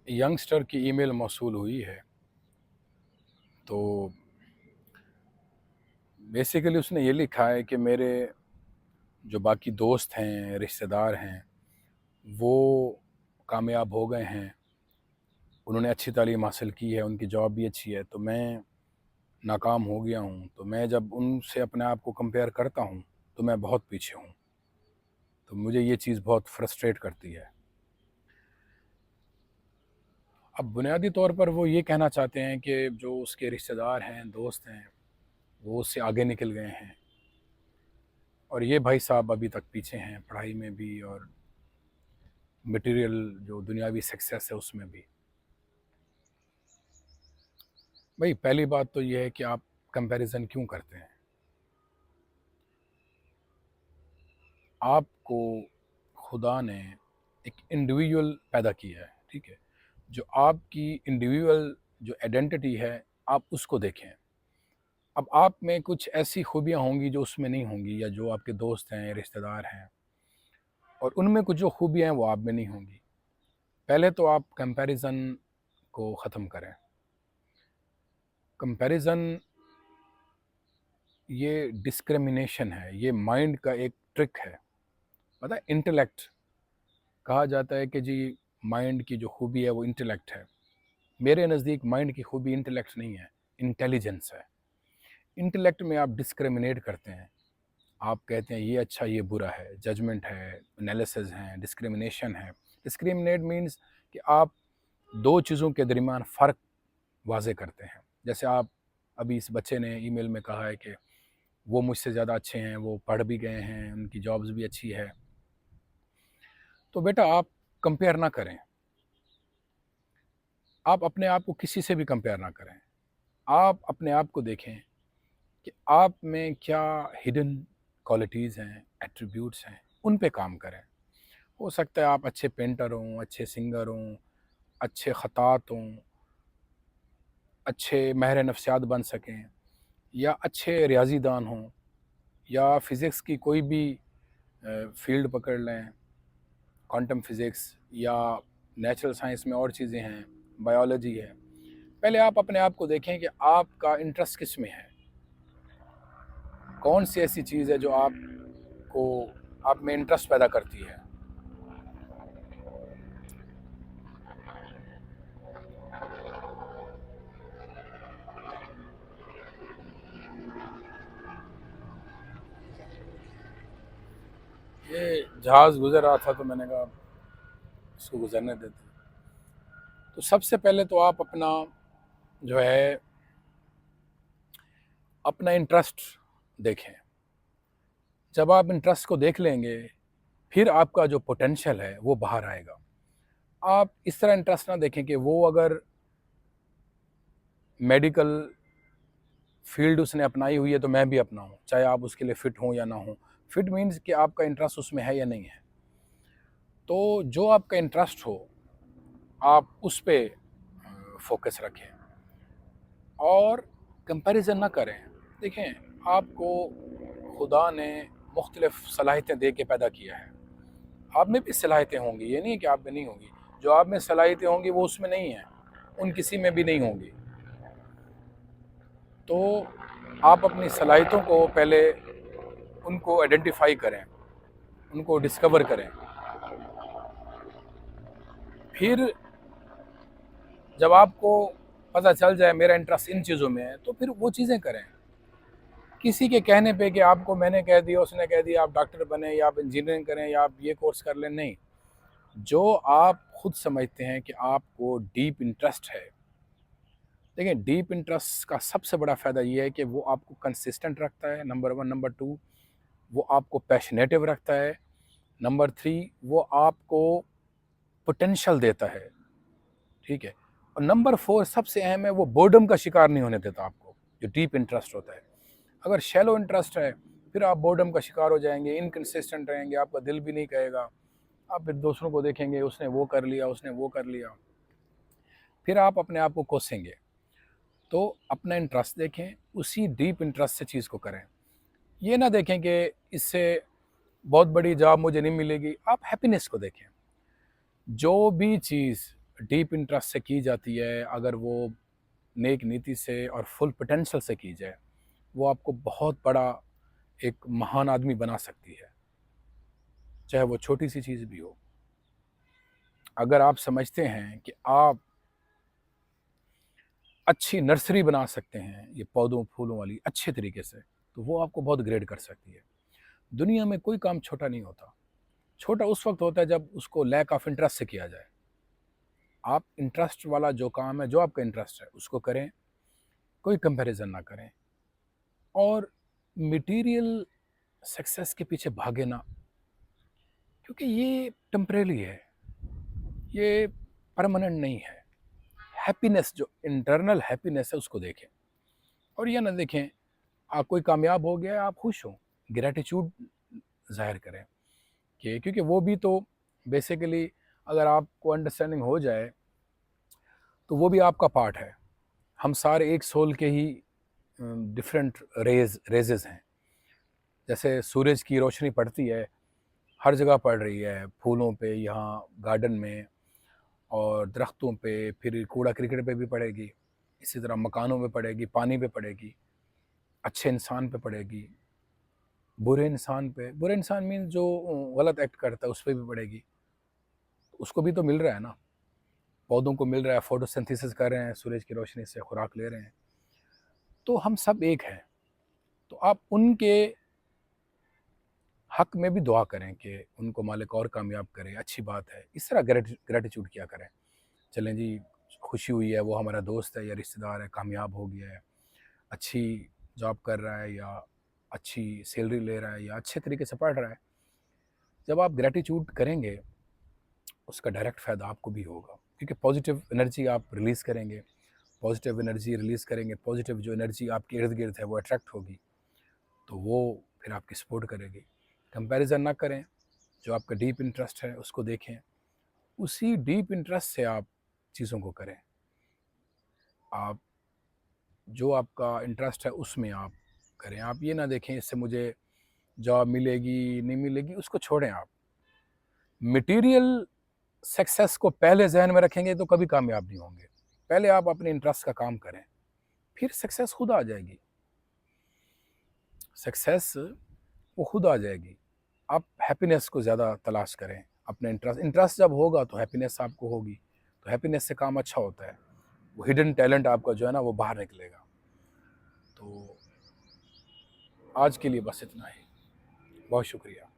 Youngster की email मौसूल हुई है। तो बेसिकली उसने ये लिखा है कि मेरे जो बाकी दोस्त हैं, रिश्तेदार हैं, वो कामयाब हो गए हैं, उन्होंने अच्छी तालीम हासिल की है, उनकी जॉब भी अच्छी है, तो मैं नाकाम हो गया हूँ। तो मैं जब उनसे अपने आप को कंपेयर करता हूँ, तो मैं बहुत पीछे हूँ। तो मुझे ये चीज़ बहुत फ्रस्ट्रेट करती है। अब बुनियादी तौर पर वो ये कहना चाहते हैं कि जो उसके रिश्तेदार हैं, दोस्त हैं, वो उससे आगे निकल गए हैं और ये भाई साहब अभी तक पीछे हैं, पढ़ाई में भी और मटेरियल जो दुनियावी सक्सेस है उसमें भी। भाई पहली बात तो ये है कि आप कंपैरिजन क्यों करते हैं? आपको खुदा ने एक इंडिविजुअल पैदा किया है, ठीक है? जो आपकी इंडिविजुअल जो आइडेंटिटी है, आप उसको देखें। अब आप में कुछ ऐसी खूबियाँ होंगी जो उसमें नहीं होंगी, या जो आपके दोस्त हैं, रिश्तेदार हैं, और उनमें कुछ जो खूबियाँ हैं वो आप में नहीं होंगी। पहले तो आप कंपैरिजन को ख़त्म करें। कंपैरिजन ये डिस्क्रिमिनेशन है, ये माइंड का एक ट्रिक है। पता है, इंटेलेक्ट कहा जाता है कि जी माइंड की जो खूबी है वो इंटेलेक्ट है। मेरे नज़दीक माइंड की खूबी इंटेलेक्ट नहीं है, इंटेलिजेंस है। इंटेलेक्ट में आप डिस्क्रिमिनेट करते हैं, आप कहते हैं ये अच्छा ये बुरा है, जजमेंट है, एनालिसिस है, डिस्क्रिमिनेशन है। डिस्क्रिमिनेट मीन्स कि आप दो चीज़ों के दरमियान फ़र्क वाज़े करते हैं। जैसे आप अभी इस बच्चे ने ईमेल में कहा है कि वो मुझसे ज़्यादा अच्छे हैं, वो पढ़ भी गए हैं, उनकी जॉब्स भी अच्छी है। तो बेटा आप कंपेयर ना करें, आप अपने आप को किसी से भी कंपेयर ना करें। आप अपने आप को देखें कि आप में क्या हिडन क्वालिटीज़ हैं, एट्रीब्यूट्स हैं, उन पे काम करें। हो सकता है आप अच्छे पेंटर हों, अच्छे सिंगर हों, अच्छे ख़त्तात हों, अच्छे माहिर नफ्सियात बन सकें, या अच्छे रियाज़ीदान हों, या फ़िज़िक्स की कोई भी फ़ील्ड पकड़ लें, क्वांटम फ़िज़िक्स, या नेचुरल साइंस में और चीज़ें हैं, बायोलॉजी है। पहले आप अपने आप को देखें कि आपका इंटरेस्ट किस में है, कौन सी ऐसी चीज़ है जो आपको आप में इंटरेस्ट पैदा करती है। ये जहाज़ गुज़र रहा था तो मैंने कहा इसको गुज़रने देते। तो सबसे पहले तो आप अपना जो है अपना इंटरेस्ट देखें। जब आप इंटरेस्ट को देख लेंगे, फिर आपका जो पोटेंशियल है वो बाहर आएगा। आप इस तरह इंटरेस्ट ना देखें कि वो अगर मेडिकल फील्ड उसने अपनाई हुई है तो मैं भी अपनाऊं, चाहे आप उसके लिए फ़िट हों या ना हों। फ़िट मीन्स कि आपका इंटरेस्ट उसमें है या नहीं है। तो जो आपका इंटरेस्ट हो, आप उस पे फ़ोकस रखें और कंपैरिज़न ना करें। देखें, आपको खुदा ने मुख्तलिफ़ सलाहियतें दे के पैदा किया है। आप में भी सलाहियतें होंगी, ये नहीं है कि आप में नहीं होंगी। जो आप में सलाहियतें होंगी वो उसमें नहीं हैं, उन किसी में भी नहीं होंगी। तो आप अपनी सलाहियतों को पहले उनको आइडेंटिफ़ाई करें, उनको डिस्कवर करें। फिर जब आपको पता चल जाए मेरा इंटरेस्ट इन चीज़ों में है, तो फिर वो चीज़ें करें। किसी के कहने पे कि आपको मैंने कह दिया, उसने कह दिया आप डॉक्टर बने या आप इंजीनियरिंग करें या आप ये कोर्स कर लें, नहीं। जो आप खुद समझते हैं कि आपको डीप इंटरेस्ट है। देखिए, डीप इंटरेस्ट का सबसे बड़ा फ़ायदा ये है कि वो आपको कंसिस्टेंट रखता है, नंबर 1। नंबर 2, वो आपको पैशनेटिव रखता है। नंबर 3, वो आपको पोटेंशियल देता है, ठीक है? और नंबर 4 सबसे अहम है, वो बोर्डम का शिकार नहीं होने देता आपको, जो डीप इंटरेस्ट होता है। अगर शैलो इंटरेस्ट है, फिर आप बोर्डम का शिकार हो जाएँगे, इनकंसिस्टेंट रहेंगे, आपका दिल भी नहीं कहेगा। आप फिर दूसरों को देखेंगे, उसने वो कर लिया, उसने वो कर लिया। फिर आप अपने आप को कोसेंगे। तो अपना इंटरेस्ट देखें, उसी डीप इंटरेस्ट से चीज़ को करें। ये ना देखें कि इससे बहुत बड़ी जॉब मुझे नहीं मिलेगी, आप हैप्पीनेस को देखें। जो भी चीज़ डीप इंटरेस्ट से की जाती है, अगर वो नेक नीति से और फुल पोटेंशियल से की जाए, वो आपको बहुत बड़ा एक महान आदमी बना सकती है, चाहे वो छोटी सी चीज़ भी हो। अगर आप समझते हैं कि आप अच्छी नर्सरी बना सकते हैं ये पौधों फूलों वाली अच्छे तरीके से, तो वो आपको बहुत ग्रेड कर सकती है। दुनिया में कोई काम छोटा नहीं होता। छोटा उस वक्त होता है जब उसको लैक ऑफ इंटरेस्ट से किया जाए। आप इंटरेस्ट वाला जो काम है, जो आपका इंटरेस्ट है, उसको करें, कोई कंपैरिजन ना करें, और मटेरियल सक्सेस के पीछे भागे ना, क्योंकि ये टेम्परेरी है, ये परमानेंट नहीं है। हैप्पीनेस, जो इंटरनल हैप्पीनेस है, उसको देखें, और ये ना देखें आप कोई कामयाब हो गया आप खुश हो, ग्रेटिट्यूड जाहिर करें कि, क्योंकि वो भी तो बेसिकली अगर आपको अंडरस्टैंडिंग हो जाए तो वो भी आपका पार्ट है। हम सारे एक सोल के ही डिफरेंट रेजेस हैं। जैसे सूरज की रोशनी पड़ती है, हर जगह पड़ रही है, फूलों पे, यहाँ गार्डन में, और दरख्तों पे, फिर कूड़ा क्रिकेट पे भी पड़ेगी, इसी तरह मकानों पे पड़ेगी, पानी पे पड़ेगी, अच्छे इंसान पे पड़ेगी, बुरे इंसान मीन जो गलत एक्ट करता है उस पर भी पड़ेगी। उसको भी तो मिल रहा है ना, पौधों को मिल रहा है, फोटोसिंथेसिस कर रहे हैं, सूरज की रोशनी से खुराक ले रहे हैं, तो हम सब एक हैं। तो आप उनके हक में भी दुआ करें कि उनको मालिक और कामयाब करे, अच्छी बात है, इस तरह ग्रेटिट्यूड किया करें। चलें जी, खुशी हुई है, वो हमारा दोस्त है या रिश्तेदार है, कामयाब हो गया है, अच्छी जॉब कर रहा है, या अच्छी सैलरी ले रहा है, या अच्छे तरीके से पढ़ रहा है। जब आप ग्रेटिट्यूड करेंगे, उसका डायरेक्ट फ़ायदा आपको भी होगा, क्योंकि पॉजिटिव एनर्जी आप रिलीज़ करेंगे, पॉजिटिव एनर्जी रिलीज़ करेंगे, पॉजिटिव जो एनर्जी आपके इर्द गिर्द है वो अट्रैक्ट होगी, तो वो फिर आपकी सपोर्ट करेगी। कंपैरिजन ना करें, जो आपका डीप इंटरेस्ट है उसको देखें, उसी डीप इंटरेस्ट से आप चीज़ों को करें। आप जो आपका इंटरेस्ट है उसमें आप करें। आप ये ना देखें इससे मुझे जॉब मिलेगी नहीं मिलेगी, उसको छोड़ें। आप मटेरियल सक्सेस को पहले जहन में रखेंगे तो कभी कामयाब नहीं होंगे। पहले आप अपने इंटरेस्ट का काम करें, फिर सक्सेस खुद आ जाएगी। सक्सेस वो खुद आ जाएगी। आप हैप्पीनेस को ज़्यादा तलाश करें, अपने इंटरेस्ट जब होगा तो हैप्पीनेस आपको होगी, तो हैप्पीनेस से काम अच्छा होता है, वो हिडन टैलेंट आपका जो है ना वो बाहर निकलेगा। तो आज के लिए बस इतना ही। बहुत शुक्रिया।